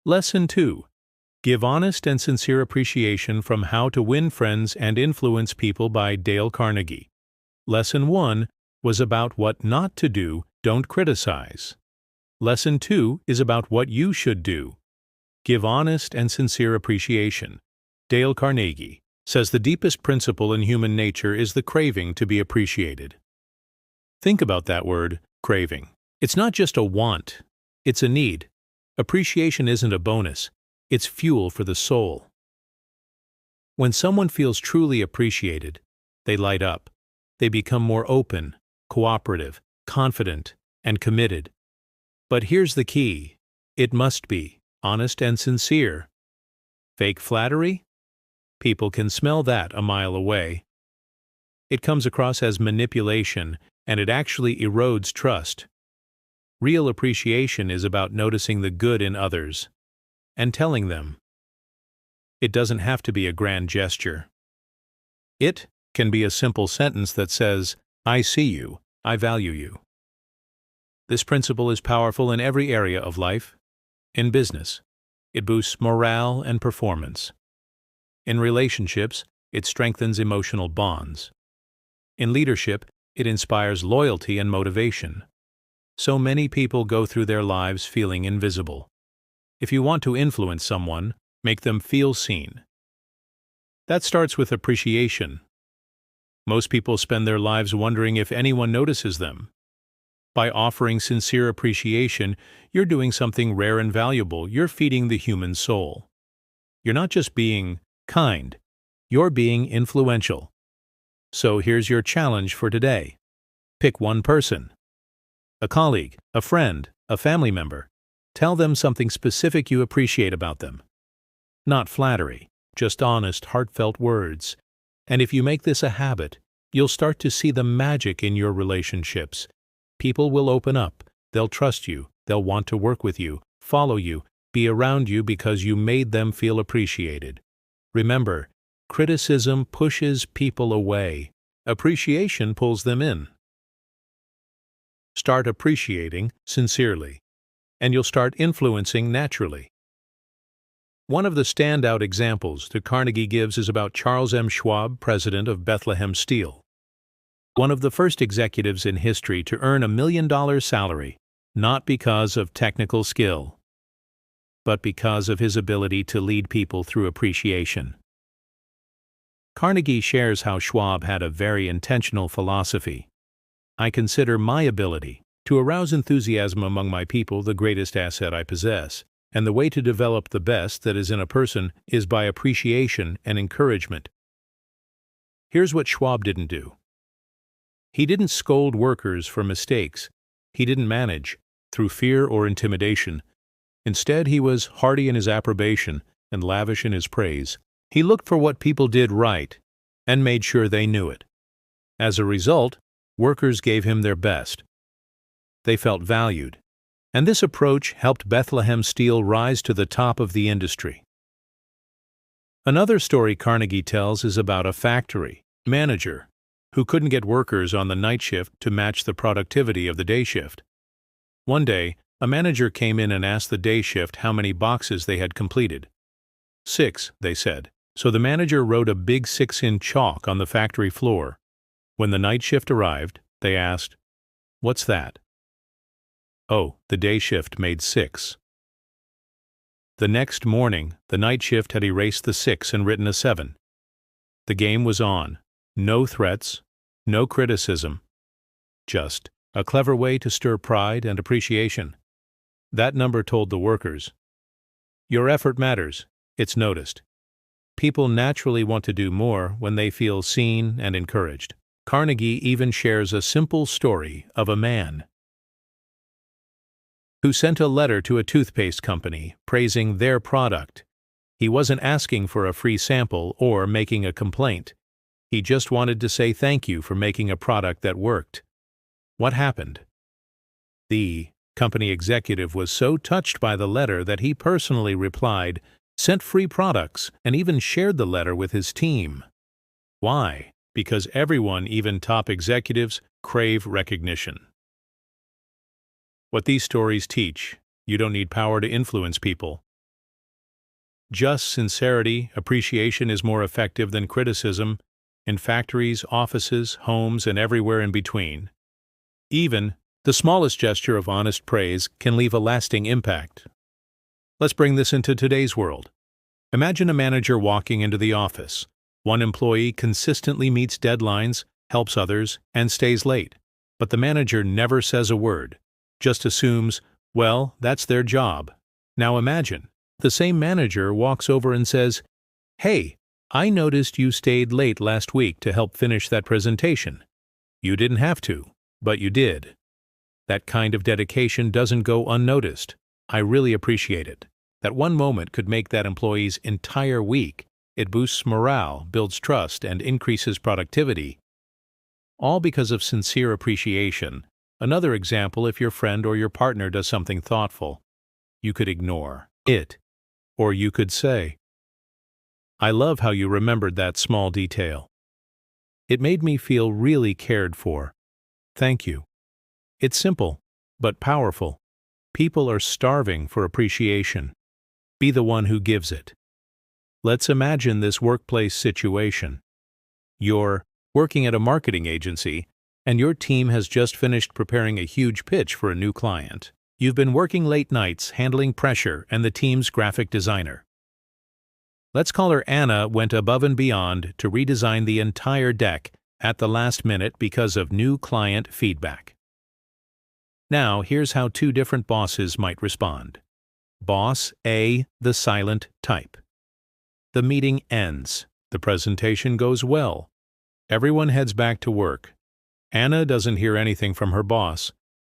Lesson 2. Give honest and sincere appreciation from How to Win Friends and Influence People by Dale Carnegie. Lesson 1 was about what not to do, don't criticize. Lesson 2 is about what you should do. Give honest and sincere appreciation. Dale Carnegie says the deepest principle in human nature is the craving to be appreciated. Think about that word, craving. It's not just a want, it's a need. Appreciation isn't a bonus, it's fuel for the soul. When someone feels truly appreciated, they light up. They become more open, cooperative, confident, and committed. But here's the key. It must be honest and sincere. Fake flattery? People can smell that a mile away. It comes across as manipulation, and it actually erodes trust. Real appreciation is about noticing the good in others and telling them. It doesn't have to be a grand gesture. It can be a simple sentence that says, "I see you, I value you." This principle is powerful in every area of life. In business, it boosts morale and performance. In relationships, it strengthens emotional bonds. In leadership, it inspires loyalty and motivation. So many people go through their lives feeling invisible. If you want to influence someone, make them feel seen. That starts with appreciation. Most people spend their lives wondering if anyone notices them. By offering sincere appreciation, you're doing something rare and valuable. You're feeding the human soul. You're not just being kind, you're being influential. So here's your challenge for today. Pick one person. A colleague, a friend, a family member. Tell them something specific you appreciate about them. Not flattery, just honest, heartfelt words. And if you make this a habit, you'll start to see the magic in your relationships. People will open up, they'll trust you, they'll want to work with you, follow you, be around you because you made them feel appreciated. Remember, criticism pushes people away. Appreciation pulls them in. Start appreciating sincerely, and you'll start influencing naturally. One of the standout examples that Carnegie gives is about Charles M. Schwab, president of Bethlehem Steel. One of the first executives in history to earn $1 million salary, not because of technical skill, but because of his ability to lead people through appreciation. Carnegie shares how Schwab had a very intentional philosophy. I consider my ability to arouse enthusiasm among my people the greatest asset I possess, and the way to develop the best that is in a person is by appreciation and encouragement. Here's what Schwab didn't do. He didn't scold workers for mistakes. He didn't manage through fear or intimidation. Instead, he was hearty in his approbation and lavish in his praise. He looked for what people did right and made sure they knew it. As a result, workers gave him their best. They felt valued, and this approach helped Bethlehem Steel rise to the top of the industry. Another story Carnegie tells is about a factory manager who couldn't get workers on the night shift to match the productivity of the day shift. One day, a manager came in and asked the day shift how many boxes they had completed. 6, they said. So the manager wrote a big 6 in chalk on the factory floor. When the night shift arrived, they asked, "What's that?" "Oh, the day shift made 6. The next morning, the night shift had erased the 6 and written a 7. The game was on. No threats, no criticism. Just a clever way to stir pride and appreciation. That number told the workers, "Your effort matters. It's noticed." People naturally want to do more when they feel seen and encouraged. Carnegie even shares a simple story of a man who sent a letter to a toothpaste company praising their product. He wasn't asking for a free sample or making a complaint. He just wanted to say thank you for making a product that worked. What happened? The company executive was so touched by the letter that he personally replied, sent free products, and even shared the letter with his team. Why? Because everyone, even top executives, crave recognition. What these stories teach: you don't need power to influence people. Just sincerity, appreciation is more effective than criticism in factories, offices, homes, and everywhere in between. Even the smallest gesture of honest praise can leave a lasting impact. Let's bring this into today's world. Imagine a manager walking into the office. One employee consistently meets deadlines, helps others, and stays late. But the manager never says a word, just assumes, well, that's their job. Now imagine, the same manager walks over and says, "Hey, I noticed you stayed late last week to help finish that presentation. You didn't have to, but you did. That kind of dedication doesn't go unnoticed. I really appreciate it." That one moment could make that employee's entire week. It boosts morale, builds trust, and increases productivity. All because of sincere appreciation. Another example, if your friend or your partner does something thoughtful, you could ignore it. Or you could say, "I love how you remembered that small detail. It made me feel really cared for. Thank you." It's simple, but powerful. People are starving for appreciation. Be the one who gives it. Let's imagine this workplace situation. You're working at a marketing agency, and your team has just finished preparing a huge pitch for a new client. You've been working late nights, handling pressure, and the team's graphic designer. Let's call her Anna went above and beyond to redesign the entire deck at the last minute because of new client feedback. Now, here's how two different bosses might respond. Boss A, the silent type. The meeting ends. The presentation goes well. Everyone heads back to work. Anna doesn't hear anything from her boss.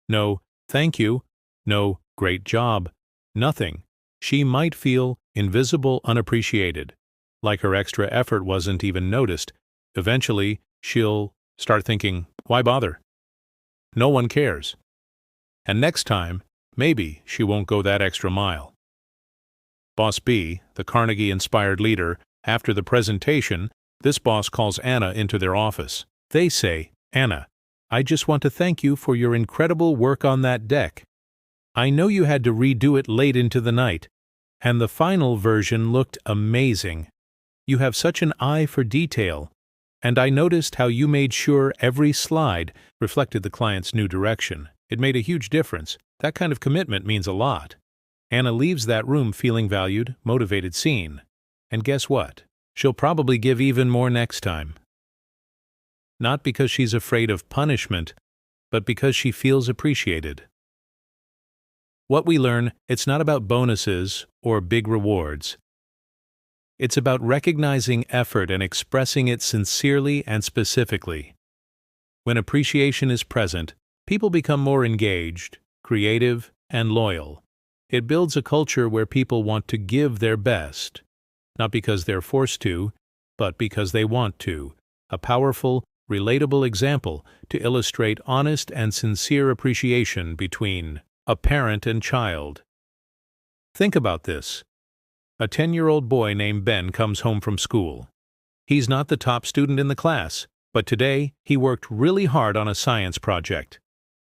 No, thank you. No, great job. Nothing. She might feel invisible, unappreciated, like her extra effort wasn't even noticed. Eventually, she'll start thinking, why bother? No one cares. And next time, maybe she won't go that extra mile. Boss B, the Carnegie-inspired leader, after the presentation, this boss calls Anna into their office. They say, "Anna, I just want to thank you for your incredible work on that deck. I know you had to redo it late into the night, and the final version looked amazing. You have such an eye for detail, and I noticed how you made sure every slide reflected the client's new direction. It made a huge difference. That kind of commitment means a lot." Anna leaves that room feeling valued, motivated, seen. And guess what? She'll probably give even more next time. Not because she's afraid of punishment, but because she feels appreciated. What we learn, it's not about bonuses or big rewards. It's about recognizing effort and expressing it sincerely and specifically. When appreciation is present, people become more engaged, creative, and loyal. It builds a culture where people want to give their best, not because they're forced to, but because they want to. A powerful, relatable example to illustrate honest and sincere appreciation between a parent and child. Think about this. A 10-year-old boy named Ben comes home from school. He's not the top student in the class, but today he worked really hard on a science project.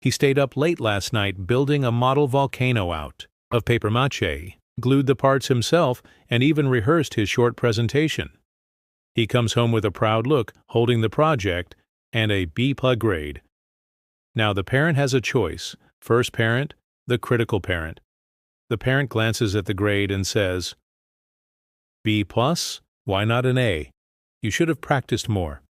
He stayed up late last night building a model volcano out of paper mache, glued the parts himself, and even rehearsed his short presentation. He comes home with a proud look, holding the project, and a B+ grade. Now the parent has a choice. First parent, the critical parent. The parent glances at the grade and says, "B+? Why not an A? You should have practiced more.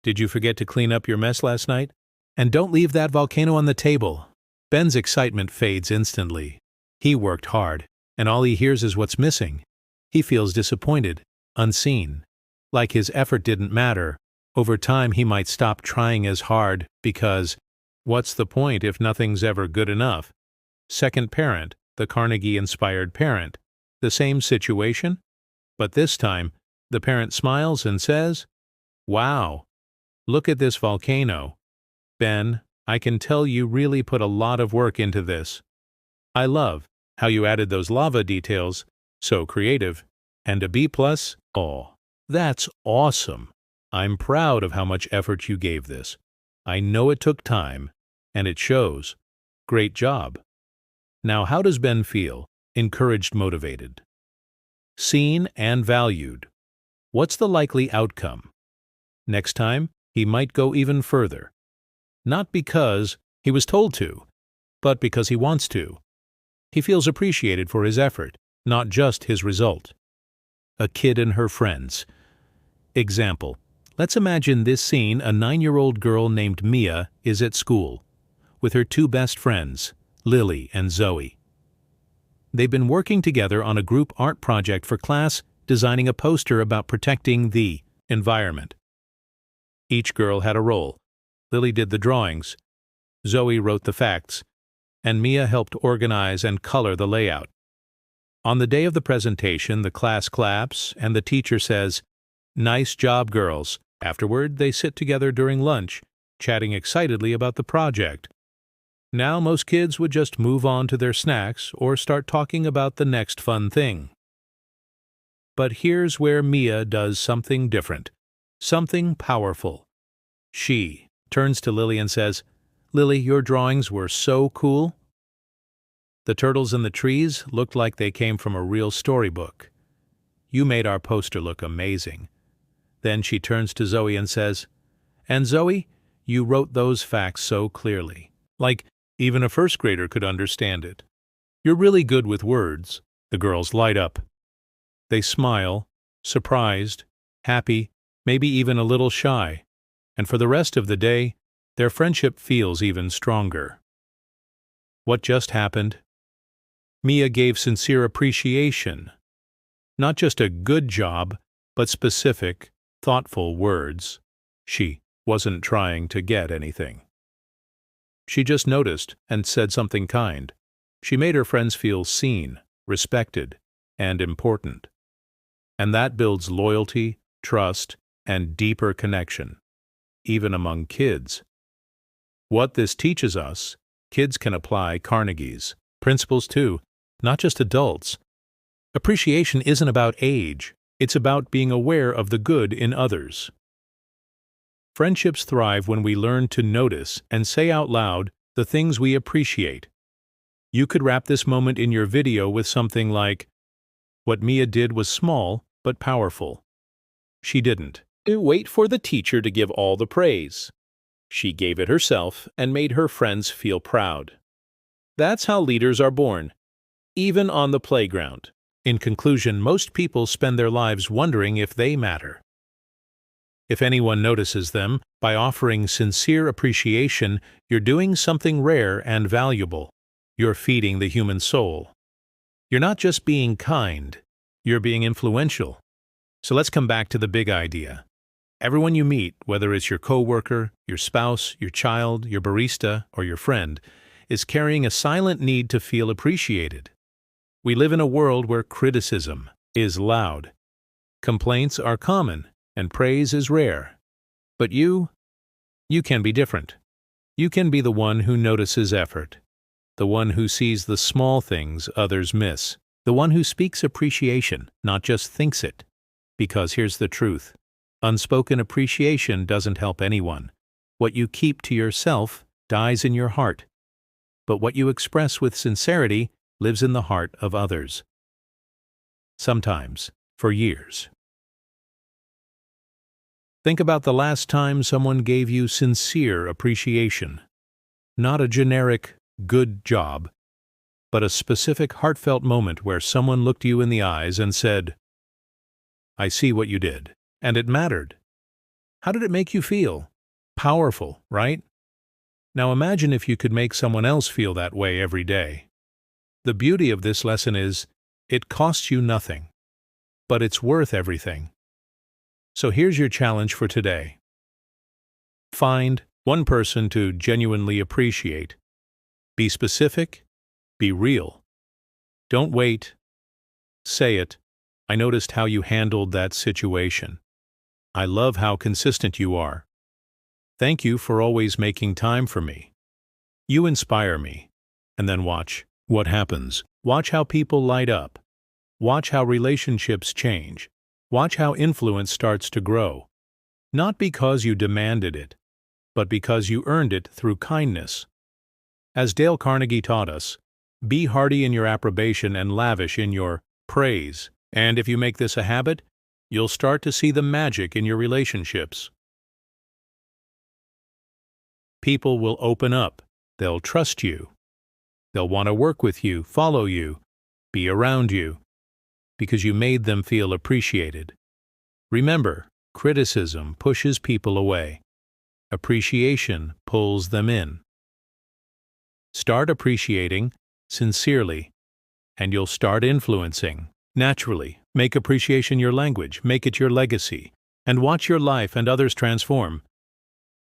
Did you forget to clean up your mess last night? And don't leave that volcano on the table." Ben's excitement fades instantly. He worked hard, and all he hears is what's missing. He feels disappointed, unseen. Like his effort didn't matter. Over time, he might stop trying as hard because, what's the point if nothing's ever good enough? Second parent, the Carnegie-inspired parent. The same situation? But this time, the parent smiles and says, "Wow, look at this volcano. Ben, I can tell you really put a lot of work into this. I love how you added those lava details, so creative. And a B+? Oh, that's awesome. I'm proud of how much effort you gave this. I know it took time, and it shows. Great job." Now, how does Ben feel? Encouraged, motivated. seen and valued. What's the likely outcome? Next time, he might go even further. Not because he was told to, but because he wants to. He feels appreciated for his effort, not just his result. A kid and her friends. Example. Let's imagine this scene: a 9-year-old girl named Mia is at school with her two best friends, Lily and Zoe. They've been working together on a group art project for class, designing a poster about protecting the environment. Each girl had a role. Lily did the drawings, Zoe wrote the facts, and Mia helped organize and color the layout. On the day of the presentation, the class claps and the teacher says, "Nice job, girls." Afterward, they sit together during lunch, chatting excitedly about the project. Now most kids would just move on to their snacks or start talking about the next fun thing. But here's where Mia does something different, something powerful. She turns to Lily and says, "Lily, your drawings were so cool. The turtles in the trees looked like they came from a real storybook. You made our poster look amazing." Then she turns to Zoe and says, "And Zoe, you wrote those facts so clearly. Like, even a first grader could understand it. You're really good with words." The girls light up. They smile, surprised, happy, maybe even a little shy. And for the rest of the day, their friendship feels even stronger. What just happened? Mia gave sincere appreciation. Not just a good job, but specific, thoughtful words. She wasn't trying to get anything. She just noticed and said something kind. She made her friends feel seen, respected, and important. And that builds loyalty, trust, and deeper connection, even among kids. What this teaches us, kids can apply Carnegie's principles too, not just adults. Appreciation isn't about age, it's about being aware of the good in others. Friendships thrive when we learn to notice and say out loud the things we appreciate. You could wrap this moment in your video with something like, "What Mia did was small but powerful. She didn't wait for the teacher to give all the praise. She gave it herself and made her friends feel proud." That's how leaders are born, even on the playground. In conclusion, most people spend their lives wondering if they matter. If anyone notices them, by offering sincere appreciation, you're doing something rare and valuable. You're feeding the human soul. You're not just being kind, you're being influential. So let's come back to the big idea. Everyone you meet, whether it's your coworker, your spouse, your child, your barista, or your friend, is carrying a silent need to feel appreciated. We live in a world where criticism is loud. Complaints are common, and praise is rare. But you can be different. You can be the one who notices effort, the one who sees the small things others miss, the one who speaks appreciation, not just thinks it. Because here's the truth. Unspoken appreciation doesn't help anyone. What you keep to yourself dies in your heart. But what you express with sincerity lives in the heart of others. Sometimes, for years. Think about the last time someone gave you sincere appreciation. Not a generic, good job, but a specific heartfelt moment where someone looked you in the eyes and said, "I see what you did, and it mattered." How did it make you feel? Powerful, right? Now imagine if you could make someone else feel that way every day. The beauty of this lesson is, it costs you nothing, but it's worth everything. So here's your challenge for today. Find one person to genuinely appreciate. Be specific, be real. Don't wait. Say it. "I noticed how you handled that situation. I love how consistent you are. Thank you for always making time for me. You inspire me." And then watch what happens. Watch how people light up. Watch how relationships change. Watch how influence starts to grow. Not because you demanded it, but because you earned it through kindness. As Dale Carnegie taught us, be hearty in your approbation and lavish in your praise, And if you make this a habit, you'll start to see the magic in your relationships. People will open up. They'll trust you. They'll want to work with you, follow you, be around you, because you made them feel appreciated. Remember, criticism pushes people away. Appreciation pulls them in. Start appreciating sincerely, and you'll start influencing naturally. Make appreciation your language, make it your legacy, and watch your life and others transform.